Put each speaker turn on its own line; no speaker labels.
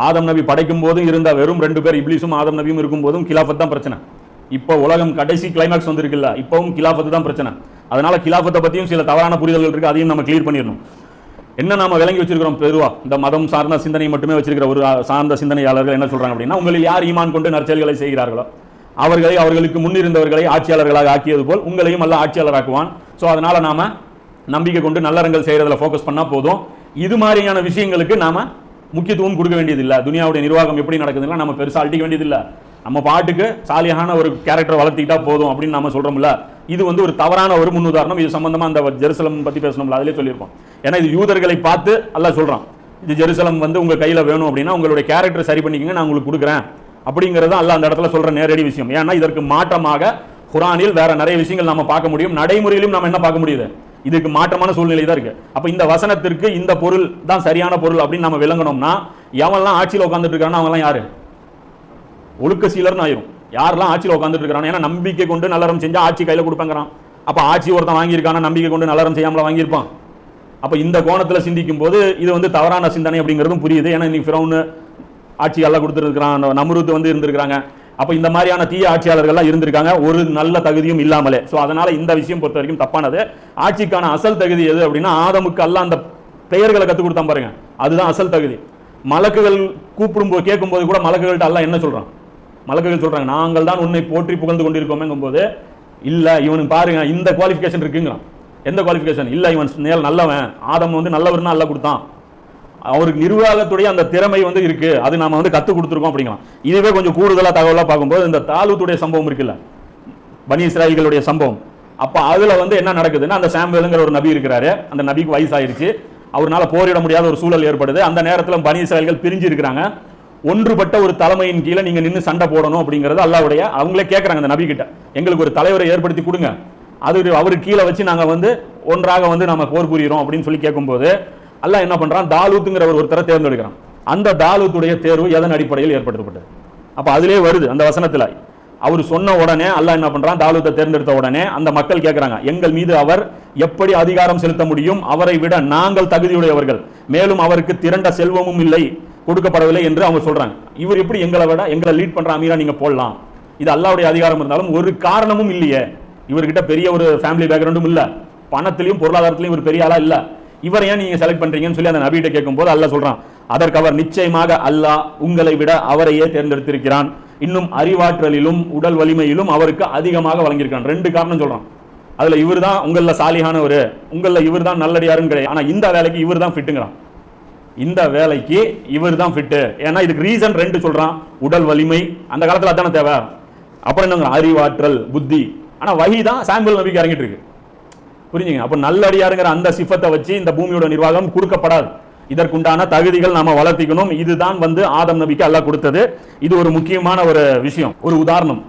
ஆதம் நபி படைக்கும் போதும் இருந்த வெறும் 2 பேர் இப்லீஸும் ஆதம் நபியும் இருக்கும் போதும் கிலாஃபத் தான் பிரச்சனை. இப்போ உலகம் கடைசி கிளைமாக்ஸ் வந்திருக்குல்ல, இப்பவும் கிலாஃபத்து தான் பிரச்சனை. அதனால கிலாஃபத்தை பத்தியும் சில தவறான புரிதல்கள் இருக்கு, அதையும் நம்ம கிளியர் பண்ணிடணும். என்ன நாம விளங்கி வச்சிருக்கிறோம், பொதுவா இந்த மதம் சார்ந்த சிந்தனை மட்டுமே வச்சிருக்கிற ஒரு சார்ந்த சிந்தனையாளர்கள் என்ன சொல்றாங்க அப்படின்னா, உங்களில் யார் ஈமான் கொண்டு நற்செயல்களை செய்கிறார்களோ அவர்களை அவர்களுக்கு முன்னிருந்தவர்களை ஆட்சியாளர்களாக ஆக்கியது போல் உங்களையும் அல்ல ஆட்சியாளராக்குவான். ஸோ அதனால நாம நம்பிக்கை கொண்டு நல்லறங்கள் செய்யறதுல ஃபோக்கஸ் பண்ணா போதும். இது மாதிரியான விஷயங்களுக்கு நாம முக்கியத்துவம் கொடுக்க வேண்டியதில்லை. துனியாவுடைய நிர்வாகம் எப்படி நடக்குதுன்னா நம்ம பெருசாக அழிக்க வேண்டியதில்லை. நம்ம பாட்டுக்கு சாலியான ஒரு கேரக்டர் வளர்த்திக்கிட்டா போதும் அப்படின்னு நம்ம சொல்றோம்ல. இது வந்து ஒரு தவறான ஒரு முன்னுதாரணம். இது சம்பந்தமா அந்த ஜெருசலம் பத்தி பேசணும்ல, அதிலே சொல்லியிருப்போம். ஏன்னா இது யூதர்களை பார்த்து அல்லாஹ் சொல்றான், இது ஜெருசலம் வந்து உங்க கையில வேணும் அப்படின்னா உங்களுடைய கேரக்டர் சரி பண்ணிக்கங்க, நான் உங்களுக்கு கொடுக்குறேன் அப்படிங்கிறது அல்லாஹ் அந்த இடத்துல சொல்ற நேரடி விஷயம். ஏன்னா இதற்கு மாற்றமாக குர்ஆனில் வேற நிறைய விஷயங்கள் நம்ம பார்க்க முடியும், நடைமுறையிலும் நம்ம என்ன பார்க்க முடியுது, இதுக்கு மாற்றமான சூழ்நிலை தான் இருக்கு. அப்ப இந்த வசனத்திற்கு இந்த பொருள் தான் சரியான பொருள் அப்படின்னு நம்ம விளங்கணும்னா, எவன்லாம் ஆட்சியில் உட்காந்துட்டு இருக்கானோ அவங்கலாம் யாரு, ஒழுக்க சீலர்னு ஆயிரும். யாரெல்லாம் ஆட்சியில் உட்காந்துட்டு இருக்கானோ, ஏன்னா நம்பிக்கை கொண்டு நல்லறம் செஞ்சா ஆட்சி கையில கொடுப்பாங்கிறான். அப்ப ஆட்சி ஒருத்தன் வாங்கியிருக்கான நம்பிக்கை கொண்டு நல்லறம் செய்யாமல வாங்கியிருப்பான். அப்ப இந்த கோணத்துல சிந்திக்கும் போது இது வந்து தவறான சிந்தனை அப்படிங்கிறதும் புரியுது. ஏன்னா இன்னைக்கு ஃபிரௌன் ஆட்சி எல்லாம் கொடுத்துருக்கான், நம்ரூத் வந்து இருந்திருக்காங்க. அப்ப இந்த மாதிரியான தீய ஆட்சியாளர்கள்லாம் இருந்திருக்காங்க, ஒரு நல்ல தகுதியும் இல்லாமலே. ஸோ அதனால இந்த விஷயம் பொறுத்த வரைக்கும் தப்பானது. ஆட்சிக்கான அசல் தகுதி எது அப்படின்னா, ஆதமுக்கு அல்லாஹ் அந்த பெயர்களை கற்றுக் கொடுத்தான் பாருங்க, அதுதான் அசல் தகுதி. மலக்குகள் கூப்பிடும்போது கேட்கும்போது கூட மலக்குகள்கிட்ட அல்லாஹ் என்ன சொல்றான், மலக்குகள் சொல்றாங்க, நாங்கள் தான் உன்னை போற்றி புகழ்ந்து கொண்டிருக்கோமேங்கும் போது, இல்ல இவனுக்கு பாருங்க இந்த குவாலிஃபிகேஷன் இருக்குங்கிறான். எந்த குவாலிஃபிகேஷன் இல்ல, இவன் நல்லவன், ஆதம் வந்து நல்லவர்னு அல்லாஹ் கொடுத்தான், அவருக்கு நிர்வாகத்துடைய அந்த திறமை வந்து இருக்கு, அது நாம வந்து கத்து கொடுத்துருக்கோம் அப்படிங்கலாம். இதுவே கொஞ்சம் கூடுதலா தகவலா பார்க்கும்போது இந்த தாலூத்துடைய சம்பவம் இருக்குல்ல, பனி இஸ்ராயீல்களுடைய சம்பவம். அப்ப அதுல வந்து என்ன நடக்குதுன்னா, அந்த சாமுவேல்ங்கிற ஒரு நபி இருக்கிறாரு, அந்த நபிக்கு வயசாயிருச்சு, அவரால் போரிட முடியாத ஒரு சூழல் ஏற்படுது. அந்த நேரத்தில் பனி இஸ்ராயீல்கள் பிரிஞ்சு இருக்கிறாங்க. ஒன்றுபட்ட ஒரு தலைமையின் கீழே நீங்க நின்று சண்டை போடணும் அப்படிங்கிறது அல்லாஹ்வுடைய, அவங்களே கேட்கறாங்க அந்த நபி கிட்ட, எங்களுக்கு ஒரு தலைவரை ஏற்படுத்தி கொடுங்க, அது அவருக்கு கீழே வச்சு நாங்க வந்து ஒன்றாக வந்து நம்ம போர் புரிகிறோம் அப்படின்னு சொல்லி கேட்கும்போது அல்லாஹ் என்ன பண்றான், தாலூத்துங்கிற ஒருத்தரை தேர்ந்தெடுக்கிறான். அந்த தாலூத்துடைய தேர்வு எதன் அடிப்படையில் ஏற்படுத்தப்பட்டது? அப்ப அதிலே வருது அந்த வசனத்துல, அவர் சொன்ன உடனே அல்லாஹ் என்ன பண்றான், தாலூத்தை தேர்ந்தெடுத்த உடனே அந்த மக்கள் கேட்கறாங்க, எங்கள் மீது அவர் எப்படி அதிகாரம் செலுத்த முடியும், அவரை விட நாங்கள் தகுதியுடையவர்கள், மேலும் அவருக்கு திரண்ட செல்வமும் இல்லை, கொடுக்கப்படவில்லை என்று அவங்க சொல்றாங்க. இவர் எப்படி எங்களை விட எங்களை லீட் பண்ற அமீரா நீங்க போடலாம், இது அல்லாஹ்வுடைய அதிகாரம் இருந்தாலும் ஒரு காரணமும் இல்லையே, இவர்கிட்ட பெரிய ஒரு ஃபேமிலி பேக்ரவுண்டும் இல்ல, பணத்திலையும் பொருளாதாரத்திலையும் ஒரு பெரிய ஆளா இல்ல, இவரை ஏன் நீங்க செலக்ட் பண்றீங்கன்னு சொல்லி அந்த நபிகிட்ட கேட்கும்போது அல்லாஹ் சொல்றான், அதற்கு அவர் நிச்சயமாக அல்லாஹ் உங்களை விட அவரையே தேர்ந்தெடுத்திருக்கிறான், இன்னும் அறிவாற்றலிலும் உடல் வலிமையிலும் அவருக்கு அதிகமாக வழங்கியிருக்கான். 2 காரணம் சொல்றான். அதுல இவர் தான் உங்கள சாலிஹானவர், உங்கள இவர் தான் நல்லடியாருன்னு கிடையாது, ஆனா இந்த வேலைக்கு இவர் தான் ஃபிட்டுங்கிறான், இந்த வேலைக்கு இவர் தான் ஃபிட்டு. ஏன்னா இதுக்கு ரீசன் 2 சொல்றான், உடல் வலிமை, அந்த காலத்துல அதான தேவை, அப்புறம் என்ன அறிவாற்றல் புத்தி. ஆனா வஹி தான் சாமுவேல் நபிக்கு இறங்கிட்டு இருக்கு, புரிஞ்சுங்க. அப்ப நல்லடியாருங்கிற அந்த சிஃபத்தை வச்சு இந்த பூமியோட நிர்வாகம் கொடுக்கப்படாது, இதற்குண்டான தகுதிகள் நாம வளர்த்திக்கணும். இதுதான் வந்து ஆதம் நபிக்கு அல்லாஹ் கொடுத்தது. இது ஒரு முக்கியமான ஒரு விஷயம், ஒரு உதாரணம்.